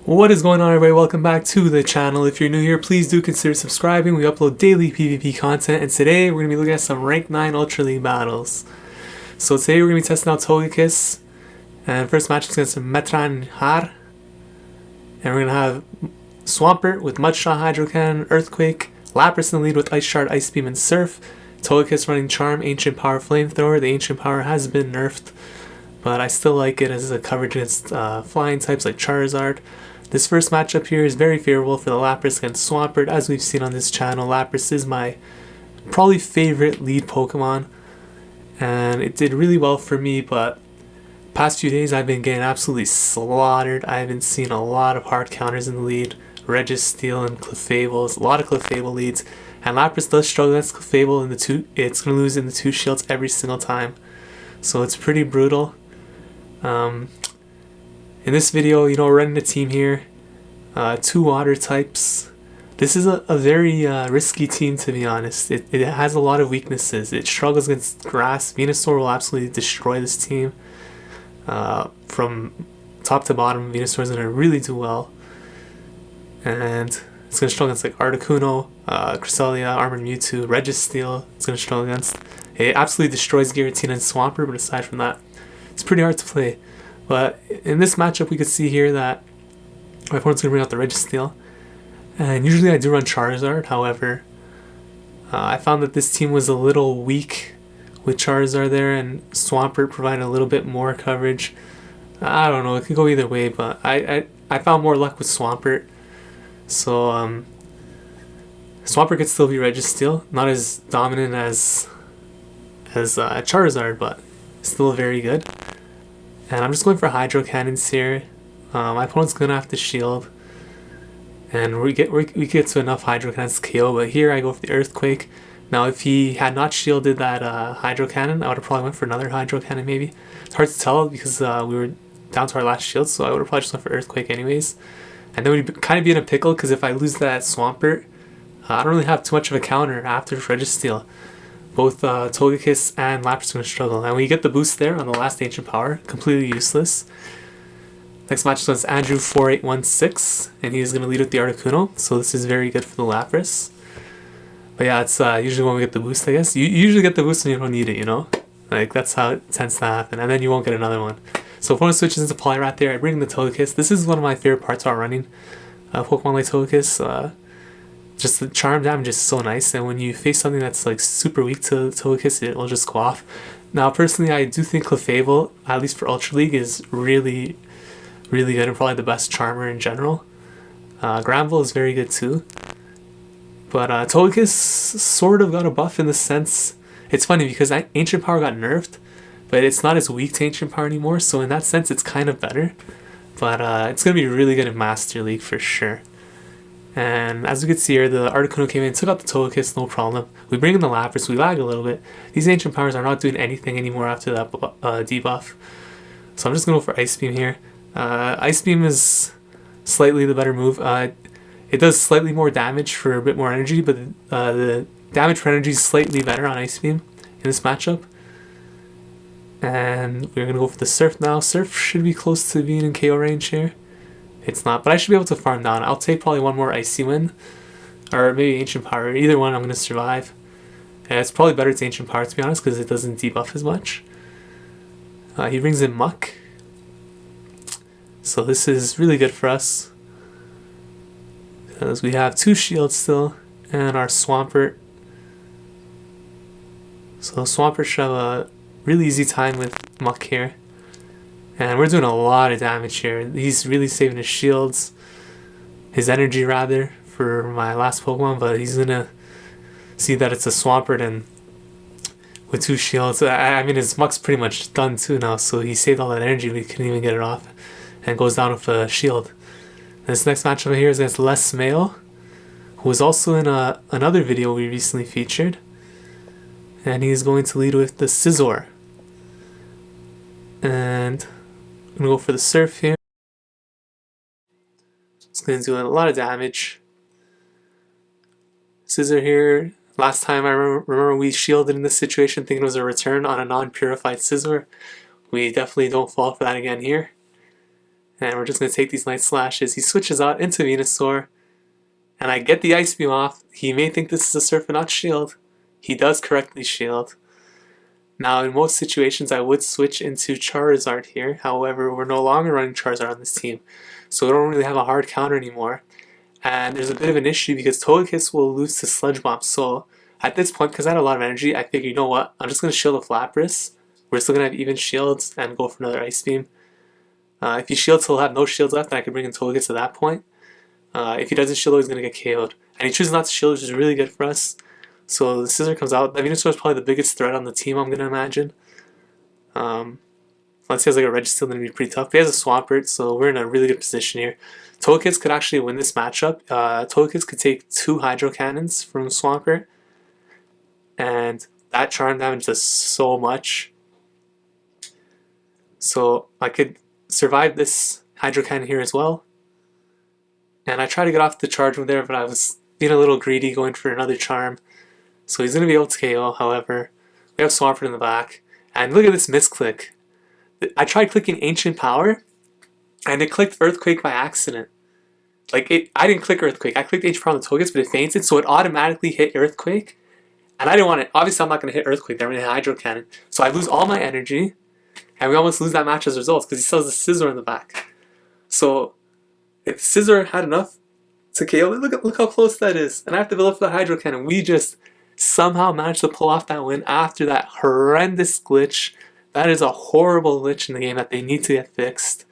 What is going on, everybody? Welcome back to the channel. If you're new here, please do consider subscribing. We upload daily PvP content, and today we're going to be looking at some Rank 9 Ultra League battles. So today we're going to be testing out Togekiss, and first match is against Metran Har. And we're going to have Swampert with Mud Shot, Hydro Cannon, Earthquake, Lapras in the lead with Ice Shard, Ice Beam, and Surf. Togekiss running Charm, Ancient Power, Flamethrower. The Ancient Power has been nerfed, but I still like it as a coverage against flying types like Charizard. This first matchup here is very favorable for the Lapras against Swampert. As we've seen on this channel, Lapras is my probably favorite lead Pokemon, and it did really well for me, but past few days I've been getting absolutely slaughtered. I haven't seen a lot of hard counters in the lead. Registeel and Clefable, a lot of Clefable leads, and Lapras does struggle against Clefable in the two. It's going to lose in the two shields every single time, so it's pretty brutal. In this video, we're running a team here, two water types. This is a very risky team, to be honest. It has a lot of weaknesses. It struggles against grass. Venusaur will absolutely destroy this team. From top to bottom, Venusaur is going to really do well. And it's going to struggle against like Articuno, Cresselia, Armored Mewtwo, Registeel. It's going to struggle against. It absolutely destroys Giratina and Swampert, but aside from that, it's pretty hard to play. But in this matchup, we could see here that my opponent's going to bring out the Registeel. And usually I do run Charizard. However, I found that this team was a little weak with Charizard there, and Swampert provided a little bit more coverage. I don't know, it could go either way, but I found more luck with Swampert. So Swampert could still be Registeel. Not as dominant as Charizard, but still very good. And I'm just going for Hydro Cannons here. My opponent's gonna have to shield, and we get to enough Hydro Cannons to KO. But here I go for the Earthquake. Now, if he had not shielded that Hydro Cannon, I would have probably went for another Hydro Cannon. Maybe it's hard to tell because we were down to our last shield, so I would have probably just went for Earthquake anyways. And then we'd kind of be in a pickle because if I lose that Swampert, I don't really have too much of a counter after Registeel. Both Togekiss and Lapras are going to struggle. And we get the boost there on the last Ancient Power. Completely useless. Next match is against Andrew 4816. And he's going to lead with the Articuno. So this is very good for the Lapras. But yeah, it's usually when we get the boost, I guess. You usually get the boost when you don't need it, Like, that's how it tends to happen. And then you won't get another one. So opponent switches into Poliwrath there. I bring in the Togekiss. This is one of my favorite parts about running Pokemon like Togekiss. Just the charm damage is so nice, and when you face something that's like super weak to Togekiss, it will just go off. Now, personally, I do think Clefable, at least for Ultra League, is really, really good and probably the best charmer in general. Granville is very good too. But Togekiss sort of got a buff in the sense... It's funny because Ancient Power got nerfed, but it's not as weak to Ancient Power anymore, so in that sense, it's kind of better. But it's going to be really good in Master League for sure. And as we can see here, the Articuno came in, took out the Togekiss, no problem. We bring in the Lapras, we lag a little bit. These Ancient Powers are not doing anything anymore after that debuff. So I'm just going to go for Ice Beam here. Ice Beam is slightly the better move. It does slightly more damage for a bit more energy, but the damage for energy is slightly better on Ice Beam in this matchup. And we're going to go for the Surf now. Surf should be close to being in KO range here. It's not, but I should be able to farm down. I'll take probably one more Icy Wind, or maybe Ancient Power. Either one, I'm going to survive. And it's probably better to Ancient Power, to be honest, because it doesn't debuff as much. He brings in Muck. So this is really good for us, because we have two shields still, and our Swampert. So Swampert should have a really easy time with Muck here. And we're doing a lot of damage here. He's really saving his shields, his energy rather, for my last Pokemon, but he's gonna see that it's a Swampert, and with two shields, I mean his Muck's pretty much done too now, so he saved all that energy, but he couldn't even get it off, and goes down with a shield. This next matchup here is against Les Mail, who was also in another video we recently featured, and he's going to lead with the Scizor. And I'm going to go for the Surf here. It's going to do a lot of damage. Scizor here. Last time I remember we shielded in this situation thinking it was a return on a non-purified Scizor. We definitely don't fall for that again here. And we're just going to take these Night Slashes. He switches out into Venusaur. And I get the Ice Beam off. He may think this is a Surf and not Shield. He does correctly Shield. Now, in most situations, I would switch into Charizard here. However, we're no longer running Charizard on this team. So we don't really have a hard counter anymore. And there's a bit of an issue because Togekiss will lose to Sludge Bomb. So at this point, because I had a lot of energy, I figured, you know what? I'm just going to shield with Lapras. We're still going to have even shields and go for another Ice Beam. If he shields, he'll have no shields left, and I can bring in Togekiss at that point. If he doesn't shield, he's going to get KO'd. And he chooses not to shield, which is really good for us. So the Scissor comes out. That Venusaur is probably the biggest threat on the team, I'm going to imagine. Unless he has like a Registeel, then it'd be pretty tough. But he has a Swampert, so we're in a really good position here. Togekiss could actually win this matchup. Togekiss could take 2 Hydro Cannons from Swampert. And that charm damage does so much. So I could survive this Hydro Cannon here as well. And I tried to get off the charge move there, but I was being a little greedy going for another charm. So he's going to be able to KO, however. We have Swampert in the back. And look at this misclick. I tried clicking Ancient Power, and it clicked Earthquake by accident. I didn't click Earthquake. I clicked Ancient Power on the Togekiss, but it fainted, so it automatically hit Earthquake. And I didn't want it. Obviously, I'm not going to hit Earthquake. I'm going to hit Hydro Cannon. So I lose all my energy, and we almost lose that match as a result because he still has the Scissor in the back. So if Scissor had enough to KO, look how close that is. And I have to build up for the Hydro Cannon. We just somehow managed to pull off that win after that horrendous glitch. That is a horrible glitch in the game that they need to get fixed.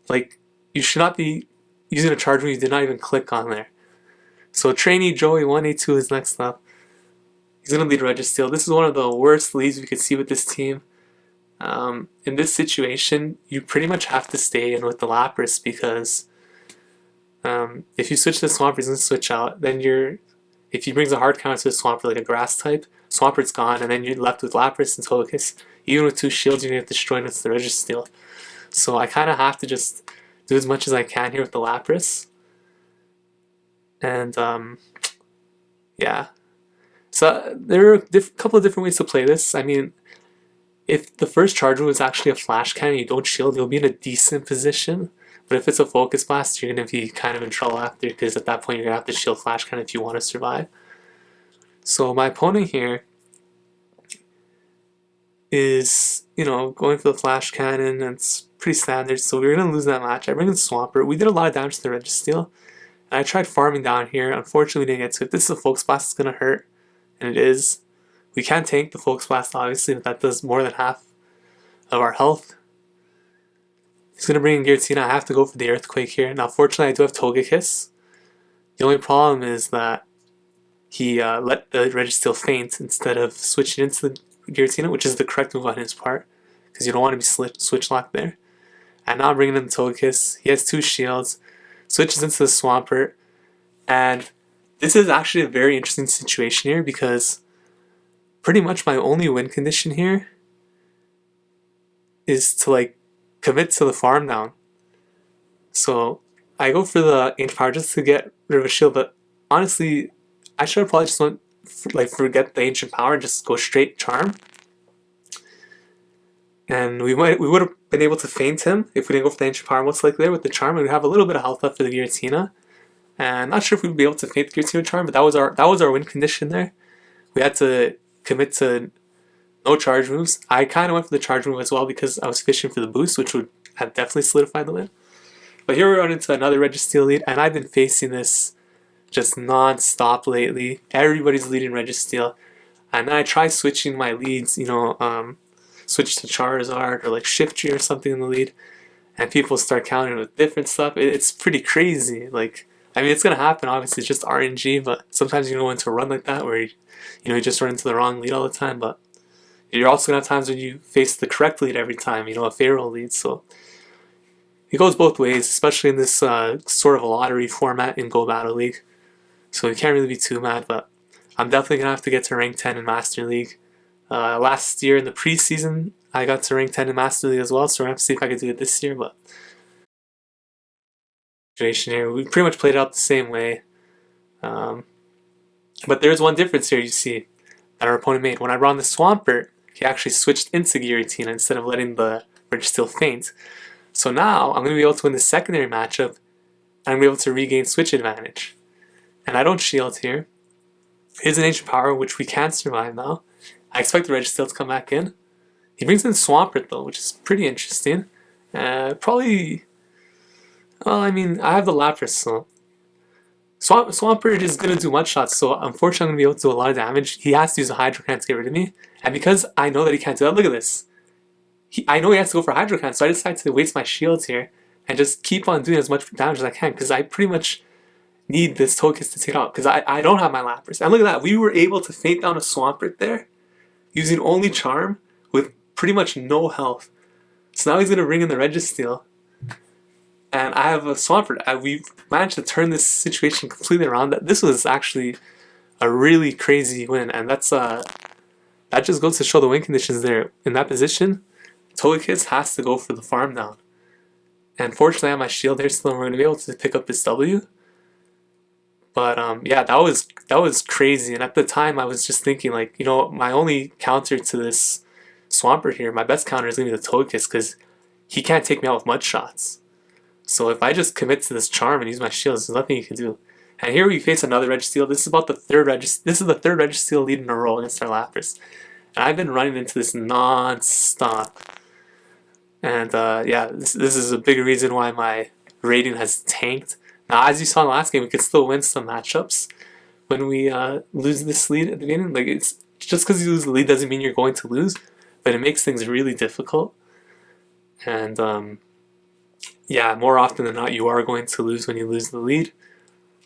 Like, you should not be using a charge when you did not even click on there. So Trainee Joey 182 is next up. He's going to lead Registeel. This is one of the worst leads we could see with this team. In this situation, you pretty much have to stay in with the Lapras because if you switch to Swampert, he's going to switch out. Then if he brings a hard counter to the Swampert, like a grass type, Swampert's gone, and then you're left with Lapras and Togekiss. Even with 2 shields, you're going to get destroyed with the Registeel. So I kind of have to just do as much as I can here with the Lapras. And, yeah. So there are a couple of different ways to play this. I mean, if the first charge move is actually a Flash Cannon, you don't shield, you'll be in a decent position. But if it's a Focus Blast, you're going to be kind of in trouble after, because at that point you're going to have to shield Flash Cannon if you want to survive. So my opponent here is, going for the Flash Cannon, and it's pretty standard, so we're going to lose that match. I bring in Swampert. We did a lot of damage to the Registeel, and I tried farming down here. Unfortunately, we didn't get to it. This is a Focus Blast, it's going to hurt, and it is. We can't tank the Focus Blast, obviously, but that does more than half of our health. He's going to bring in Giratina. I have to go for the Earthquake here. Now, fortunately, I do have Togekiss. The only problem is that he let the Registeel faint instead of switching into the Giratina, which is the correct move on his part, because you don't want to be switch locked there. And now I'm bringing in the Togekiss. He has 2 shields, switches into the Swampert, and this is actually a very interesting situation here because pretty much my only win condition here is to commit to the farm down. So I go for the Ancient Power just to get rid of a shield, but honestly, I should have probably just forget the Ancient Power and just go straight Charm. And we would have been able to feint him if we didn't go for the Ancient Power most likely there with the Charm. We'd have a little bit of health left for the Giratina. And I'm not sure if we'd be able to feint the Giratina Charm, but that was our win condition there. We had to commit to no charge moves. I kind of went for the charge move as well because I was fishing for the boost, which would have definitely solidified the win. But here we run into another Registeel lead, and I've been facing this just non-stop lately. Everybody's leading Registeel. And then I try switching my leads, switch to Charizard or Shiftry or something in the lead, and people start countering with different stuff. It's pretty crazy. It's going to happen, obviously, it's just RNG, but sometimes you go into a run like that where you just run into the wrong lead all the time, but you're also going to have times when you face the correct lead every time, a favorable lead, so it goes both ways, especially in this sort of a lottery format in Go Battle League, so you can't really be too mad, but I'm definitely going to have to get to rank 10 in Master League. Last year in the preseason, I got to rank 10 in Master League as well, so we're going to have to see if I can do it this year, but situation here, we pretty much played it out the same way. But there's one difference here you see that our opponent made. When I brought in the Swampert, he actually switched into Giratina instead of letting the Registeel faint. So now I'm going to be able to win the secondary matchup, and I'm going to be able to regain switch advantage. And I don't shield here. Here's an ancient power, which we can't survive now. I expect the Registeel to come back in. He brings in Swampert though, which is pretty interesting. Probably, well, I mean, I have the Lapras, so Swampert is going to do mud shots, so unfortunately I'm going to be able to do a lot of damage. He has to use a Hydro Cannon to get rid of me, and because I know that he can't do that, look at this. I know he has to go for Hydro Cannon, so I decided to waste my shields here and just keep on doing as much damage as I can, because I pretty much need this Togekiss to take out, because I don't have my Lapras. And look at that, we were able to feint down a Swampert there, using only Charm, with pretty much no health. So now he's going to bring in the Registeel. And I have a Swampert. We've managed to turn this situation completely around. This was actually a really crazy win, and that just goes to show the win conditions there. In that position, Togekiss has to go for the farm down. And fortunately I have my shield here still, and we're going to be able to pick up this W. But yeah, that was crazy. And at the time I was just thinking, like, you know, my only counter to this Swampert here, my best counter is going to be the Togekiss, because he can't take me out with mud shots. So if I just commit to this charm and use my shields, there's nothing you can do. And here we face another Registeel. This is about the third Registeel lead in a row against our Lapras. And I've been running into this non-stop. And yeah, this is a big reason why my rating has tanked. Now, as you saw in the last game, we could still win some matchups when we lose this lead at the beginning. Like, it's just because you lose the lead doesn't mean you're going to lose, but it makes things really difficult. And yeah, more often than not, you are going to lose when you lose the lead,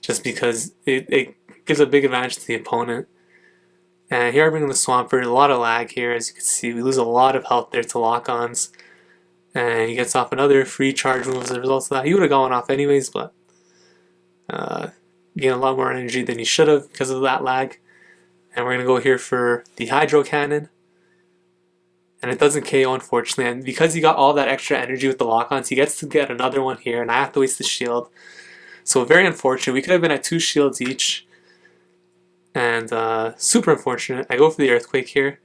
just because it gives a big advantage to the opponent. And here I bring in the Swampert, a lot of lag here, as you can see. We lose a lot of health there to lock-ons, and he gets off another free charge move as a result of that. He would have gone off anyways, but gained a lot more energy than he should have because of that lag. And we're going to go here for the Hydro Cannon. And it doesn't KO, unfortunately. And because he got all that extra energy with the lock-ons, he gets to get another one here, and I have to waste the shield. So very unfortunate. We could have been at 2 shields each. And super unfortunate. I go for the Earthquake here.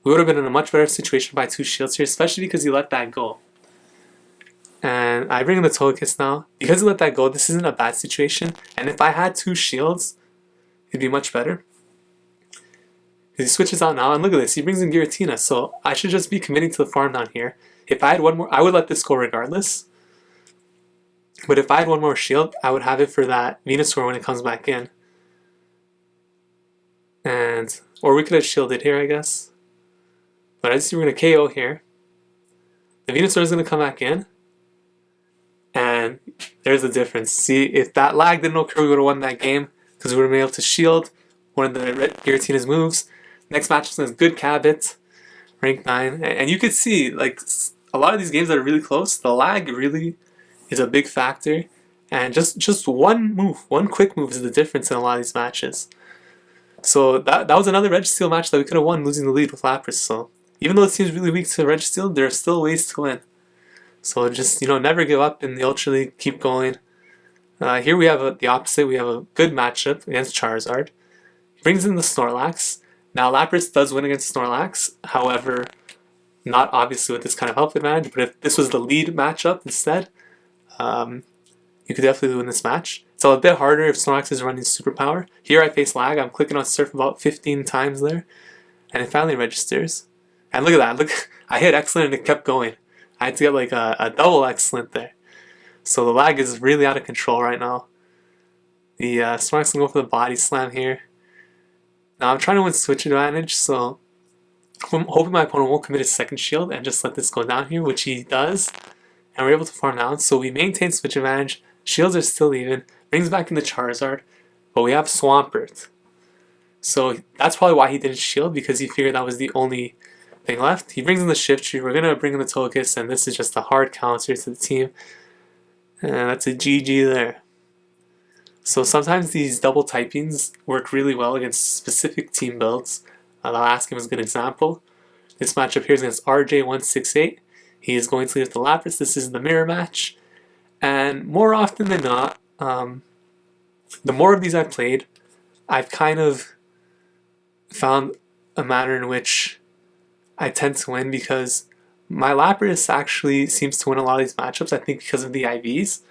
We would have been in a much better situation by 2 shields here, especially because he let that go. And I bring in the Togekiss now. Because he let that go, this isn't a bad situation. And if I had 2 shields, it'd be much better. Because he switches out now, and look at this, he brings in Giratina, so I should just be committing to the farm down here. If I had one more, I would let this go regardless. But if I had one more shield, I would have it for that Venusaur when it comes back in. And, or we could have shielded here, I guess. But I see we're going to KO here. The Venusaur is going to come back in. And there's the difference. See, if that lag didn't occur, we would have won that game, because we would have been able to shield one of the Giratina's moves. Next match is good Cabot, rank 9. And you could see, like, a lot of these games that are really close, the lag really is a big factor. And just one move, one quick move is the difference in a lot of these matches. So that was another Registeel match that we could have won losing the lead with Lapras. So even though it seems really weak to Registeel, there are still ways to win. So just, you know, never give up in the Ultra League, keep going. Here we have the opposite. We have a good matchup against Charizard. He brings in the Snorlax. Now, Lapras does win against Snorlax, however, not obviously with this kind of health advantage, but if this was the lead matchup instead, you could definitely win this match. It's a bit harder if Snorlax is running superpower. Here I face lag, I'm clicking on Surf about 15 times there, and it finally registers. And look at that, look, I hit excellent and it kept going. I had to get like a double excellent there. So the lag is really out of control right now. The Snorlax can go for the body slam here. Now I'm trying to win switch advantage, so I'm hoping my opponent won't commit his second shield and just let this go down here, which he does. And we're able to farm down, so we maintain switch advantage. Shields are still even. Brings back in the Charizard, but we have Swampert. So that's probably why he didn't shield, because he figured that was the only thing left. He brings in the Shift Tree. We're going to bring in the Togekiss, and this is just a hard counter to the team. And that's a GG there. So sometimes these double typings work really well against specific team builds. The last game was a good example. This matchup here is against RJ168. He is going to lead with the Lapras. This is the mirror match. And more often than not, the more of these I've played, I've kind of found a manner in which I tend to win, because My Lapras actually seems to win a lot of these matchups, I think because of the IVs.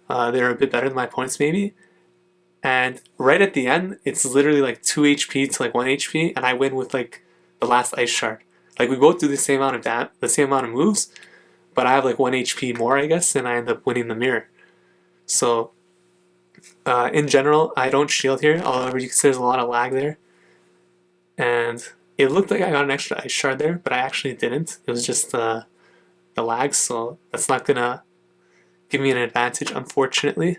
They're a bit better than my opponents maybe. And right at the end, it's literally like 2 HP to like 1 HP, and I win with like the last Ice Shard. Like we both do the same amount of moves, but I have like 1 HP more, I guess, and I end up winning the mirror. So in general, I don't shield here, however you can see there's a lot of lag there. And it looked like I got an extra Ice Shard there, but I actually didn't. It was just the lag, so that's not gonna give me an advantage, unfortunately.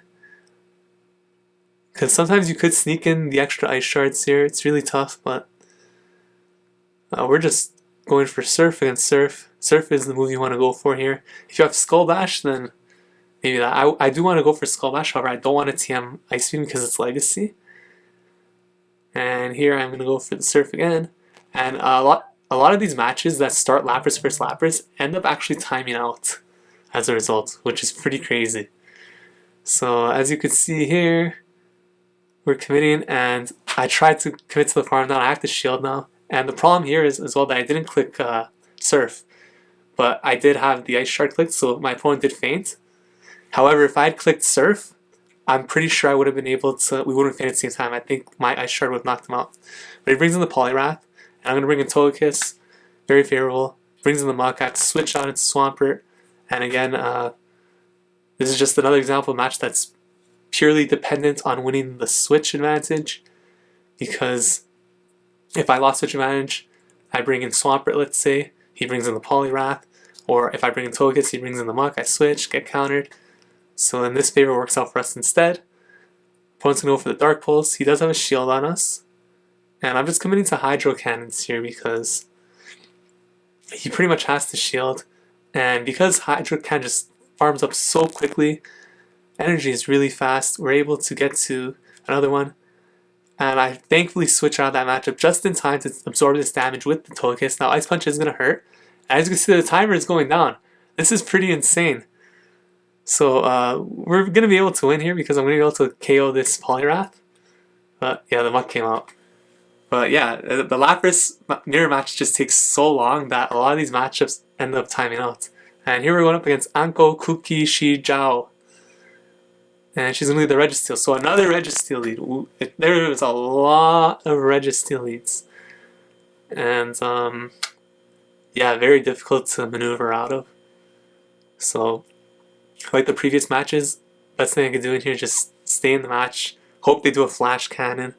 Because sometimes you could sneak in the extra Ice Shards here. It's really tough, but we're just going for Surf against Surf. Surf is the move you want to go for here. If you have Skull Bash, then maybe that. I do want to go for Skull Bash, however, I don't want to TM Ice Beam because it's Legacy. And here I'm going to go for the Surf again. And a lot of these matches that start Lapras versus Lapras end up actually timing out as a result, which is pretty crazy. So as you can see here, we're committing, and I tried to commit to the farm down. I have to shield now. And the problem here is as well that I didn't click Surf, but I did have the Ice Shard clicked, so my opponent did faint. However, if I had clicked Surf, I'm pretty sure I would have been able to, we wouldn't faint at the same time. I think my Ice Shard would have knocked him out. But he brings in the Poliwrath, and I'm going to bring in Togekiss, very favorable. Brings in the Muck, I have to switch on into Swampert, and again, this is just another example of a match that's purely dependent on winning the switch advantage, because if I lost switch advantage, I bring in Swampert, let's say, he brings in the Poliwrath, or if I bring in Togekiss, he brings in the Muck, I switch, get countered. So then this favor works out for us instead. Opponent's gonna go for the Dark Pulse. He does have a shield on us, and I'm just committing to Hydro Cannons here because he pretty much has to shield, and because Hydro Cannon just farms up so quickly, energy is really fast, we're able to get to another one. And I thankfully switch out of that matchup just in time to absorb this damage with the Togekiss. Now Ice Punch is going to hurt. And as you can see, the timer is going down. This is pretty insane. So we're going to be able to win here because I'm going to be able to KO this Poliwrath. But yeah, the Muck came out. But yeah, the Lapras mirror match just takes so long that a lot of these matchups end up timing out. And here we're going up against Anko Kuki Shijao. And she's going to lead the Registeel. So another Registeel lead. Ooh, there was a lot of Registeel leads. And yeah, very difficult to maneuver out of. So like the previous matches, best thing I can do in here is just stay in the match. Hope they do a Flash Cannon.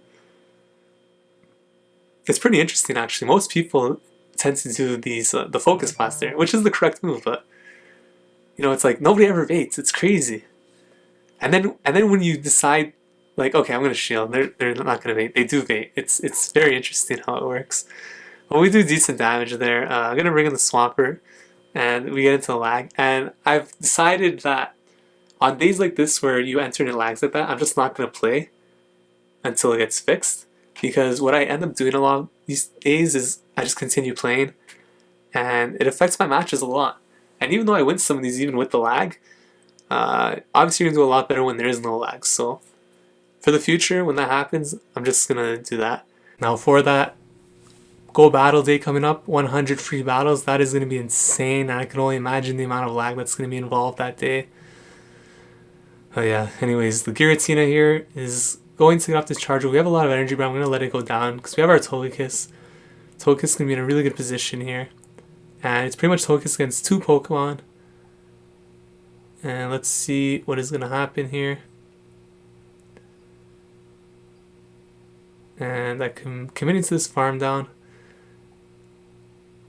It's pretty interesting actually. Most people tend to do these the Focus Blaster, which is the correct move, but you know, it's like nobody ever baits. It's crazy. And then when you decide, like, okay, I'm gonna shield, they're not gonna bait. They do bait. It's very interesting how it works. But we do decent damage there. I'm gonna bring in the Swampert, and we get into the lag. And I've decided that on days like this where you enter into lags like that, I'm just not gonna play until it gets fixed. Because what I end up doing a lot of these days is I just continue playing, and it affects my matches a lot. And even though I win some of these even with the lag, obviously you're going to do a lot better when there is no lag. So for the future, when that happens, I'm just going to do that. Now for that Go Battle Day coming up, 100 free battles, that is going to be insane. And I can only imagine the amount of lag that's going to be involved that day. Oh yeah, anyways, the Giratina here is going to get off this charger. We have a lot of energy, but I'm going to let it go down because we have our Togekiss. Togekiss is going to be in a really good position here. And it's pretty much Togekiss against two Pokemon. And let's see what is going to happen here. And I'm committing to this farm down.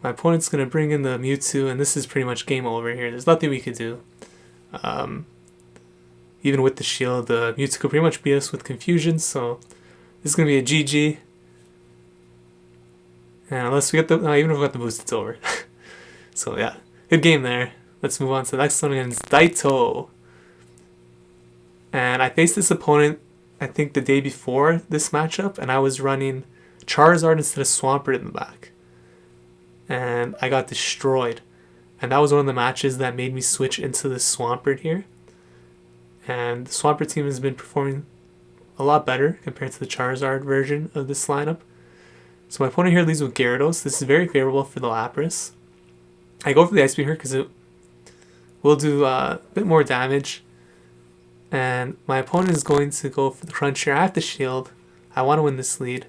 My opponent's going to bring in the Mewtwo, and this is pretty much game over here. There's nothing we could do. Even with the shield, the Mewtwo could pretty much beat us with confusion, so this is going to be a GG. And unless we get the, even if we got the boost, it's over. So yeah, good game there. Let's move on to the next one against Daito. And I faced this opponent, I think the day before this matchup, and I was running Charizard instead of Swampert in the back. And I got destroyed. And that was one of the matches that made me switch into the Swampert here. And the Swampert team has been performing a lot better compared to the Charizard version of this lineup. So my opponent here leads with Gyarados. This is very favorable for the Lapras. I go for the Ice Beam here because it will do a bit more damage. And my opponent is going to go for the Crunch here. I have to shield. I want to win this lead.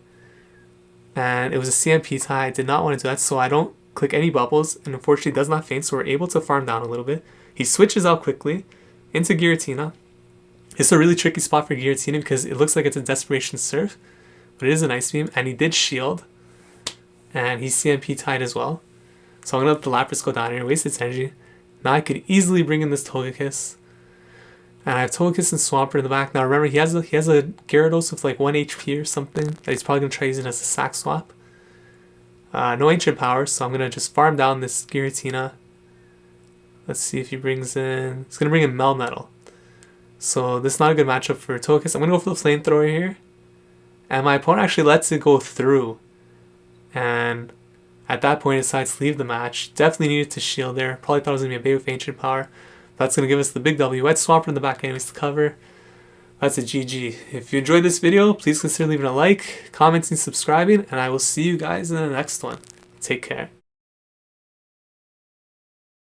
And it was a CMP tie. I did not want to do that, so I don't click any bubbles. And unfortunately, it does not faint, so we're able to farm down a little bit. He switches out quickly into Giratina. It's a really tricky spot for Giratina because it looks like it's a Desperation Surf, but it is an Ice Beam, and he did shield. And he's CMP tied as well. So I'm going to let the Lapras go down here, waste its energy. Now I could easily bring in this Togekiss. And I have Togekiss and Swampert in the back. Now remember, he has a Gyarados with like 1 HP or something that he's probably going to try using as a sack swap. No Ancient Power, so I'm going to just farm down this Giratina. Let's see if he brings in... He's going to bring in Melmetal. So this is not a good matchup for Togekiss. I'm going to go for the Flamethrower here. And my opponent actually lets it go through. And at that point, he decides to leave the match. Definitely needed to shield there. Probably thought it was going to be a bait with Ancient Power. That's going to give us the big W. Wet Swampert in the back anyways to cover. That's a GG. If you enjoyed this video, please consider leaving a like, commenting, subscribing, and I will see you guys in the next one. Take care.